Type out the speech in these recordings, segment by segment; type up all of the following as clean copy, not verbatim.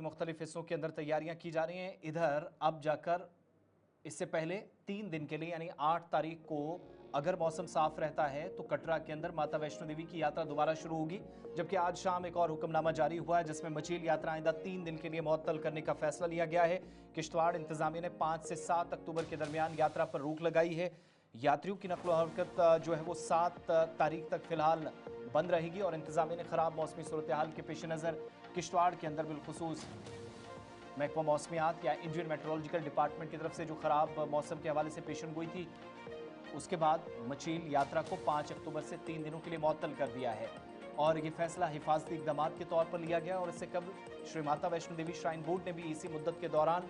मुख्तलिफ हिस्सों के अंदर तैयारियां की जा रही हैं। इधर अब जाकर इससे पहले 3 दिन के लिए यानी 8 तारीख को अगर मौसम साफ रहता है तो कटरा के अंदर माता वैष्णो देवी की यात्रा दोबारा शुरू होगी। जबकि आज शाम एक और हुक्मनामा जारी हुआ है जिसमें मचील यात्रा आइंदा 3 दिन के लिए मुअत्तल करने का फैसला लिया गया है। किश्तवाड़ इंतजामिया ने 5 से 7 अक्टूबर के दरमियान यात्रा पर रोक लगाई है। यात्रियों की नकलो हरकत जो है वो 7 तारीख तक फिलहाल बंद रहेगी और इंतजामिया ने खराब मौसमी सूरत हाल के पेश नज़र किश्तवाड़ के अंदर बिलखुसूस महकमा मौसमियात या इंडियन मेट्रोलॉजिकल डिपार्टमेंट की तरफ से जो खराब मौसम के हवाले से पेशन गोई थी उसके बाद मचील यात्रा को 5 अक्टूबर से 3 दिनों के लिए मुअत्तल कर दिया है। और ये फैसला हिफाजती इकदाम के तौर पर लिया गया और इससे कबल श्री माता वैष्णो देवी श्राइन बोर्ड ने भी इसी मुद्दत के दौरान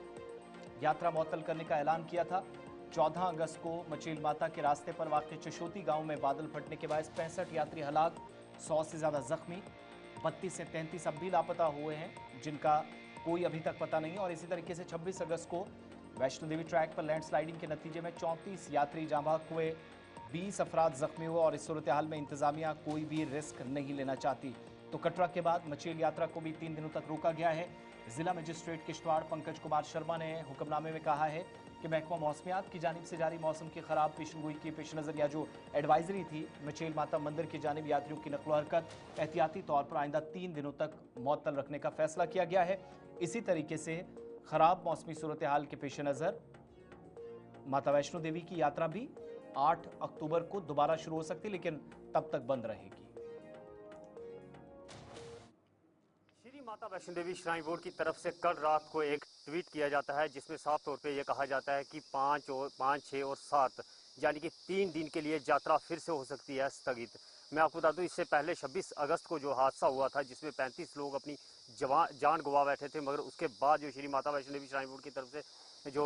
यात्रा मुअत्तल करने का ऐलान किया था। 14 अगस्त को मचील माता के रास्ते पर वाक़ चशोती गांव में बादल फटने के बाद 65 यात्री हलाक, 100 से ज़्यादा जख्मी, 32 से 33 अब भी लापता हुए हैं जिनका कोई अभी तक पता नहीं। और इसी तरीके से 26 अगस्त को वैष्णो देवी ट्रैक पर लैंडस्लाइडिंग के नतीजे में 34 यात्री जाँ बहक हुए, 20 अफराद जख्मी हुए और इस सूरत हाल में इंतजामिया कोई भी रिस्क नहीं लेना चाहती। तो कटरा के बाद मचील यात्रा को भी 3 दिनों तक रोका गया है। जिला मजिस्ट्रेट किश्तवाड़ पंकज कुमार शर्मा ने हुक्मनामे में कहा है कि महकमा मौसमियात की जानिब से जारी मौसम की खराब पेशनगोई के पेश नज़र या जो एडवाइजरी थी मचील माता मंदिर की जानिब यात्रियों की नकलो हरकत एहतियाती तौर पर आइंदा 3 दिनों तक मुअत्तल रखने का फैसला किया गया है। इसी तरीके से खराब मौसमी सूरत हाल के पेश नज़र माता वैष्णो देवी की यात्रा भी 8 अक्टूबर को दोबारा शुरू हो सकती है लेकिन तब तक बंद रहेगी। श्री माता वैष्णो देवी श्राइन बोर्ड की तरफ से कल रात को एक ट्वीट किया जाता है जिसमें साफ तौर पे यह कहा जाता है कि 5, 6 और 7 यानी कि 3 दिन के लिए यात्रा फिर से हो सकती है स्थगित। मैं आपको बता दूं इससे पहले 26 अगस्त को जो हादसा हुआ था जिसमें 35 लोग अपनी जान गंवा बैठे थे, मगर उसके बाद जो श्री माता वैष्णो देवी श्राइन बोर्ड की तरफ से जो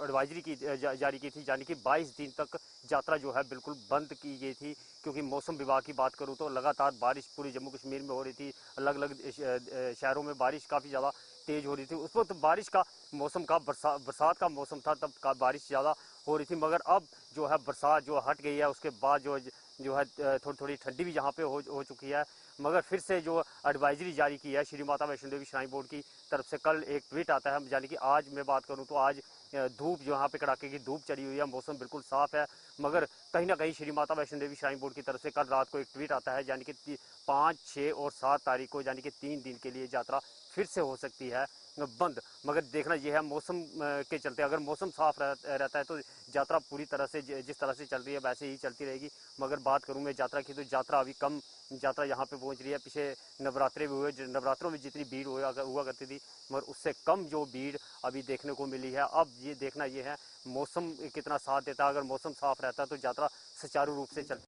एडवाइजरी की जारी की थी यानी कि 22 दिन तक यात्रा जो है बिल्कुल बंद की गई थी। क्योंकि मौसम विभाग की बात करूं तो लगातार बारिश पूरी जम्मू कश्मीर में हो रही थी, अलग अलग शहरों में बारिश काफ़ी ज़्यादा तेज़ हो रही थी। उस वक्त बारिश का मौसम का बरसात का मौसम था, तब का बारिश ज़्यादा हो रही थी, मगर अब जो है बरसात जो हट गई है उसके बाद जो है थोड़ी थोड़ी ठंडी भी यहाँ पे हो चुकी है। मगर फिर से जो एडवाइजरी जारी की है श्री माता वैष्णो देवी श्राइन बोर्ड की तरफ से, कल एक ट्वीट आता है यानी कि आज मैं बात करूं तो आज धूप जो यहाँ पे कड़ाके की धूप चढ़ी हुई है, मौसम बिल्कुल साफ है, मगर कहीं ना कहीं श्री माता वैष्णो देवी श्राइन बोर्ड की तरफ से कल रात को एक ट्वीट आता है यानी कि 5, 6 और 7 तारीख को यानी कि 3 दिन के लिए यात्रा फिर से हो सकती है बंद। मगर देखना यह है मौसम के चलते, अगर मौसम साफ रहता है तो यात्रा पूरी तरह से जिस तरह से चल रही है वैसे ही चलती रहेगी। मगर बात करूं मैं यात्रा की तो यात्रा अभी कम यात्रा यहाँ पे पहुंच रही है। पिछले नवरात्रे भी हुए, नवरात्रों में जितनी भीड़ हुआ करती थी मगर उससे कम जो भीड़ अभी देखने को मिली है। अब ये देखना ये है मौसम कितना साथ देता है, अगर मौसम साफ रहता है तो यात्रा सुचारू रूप से चलती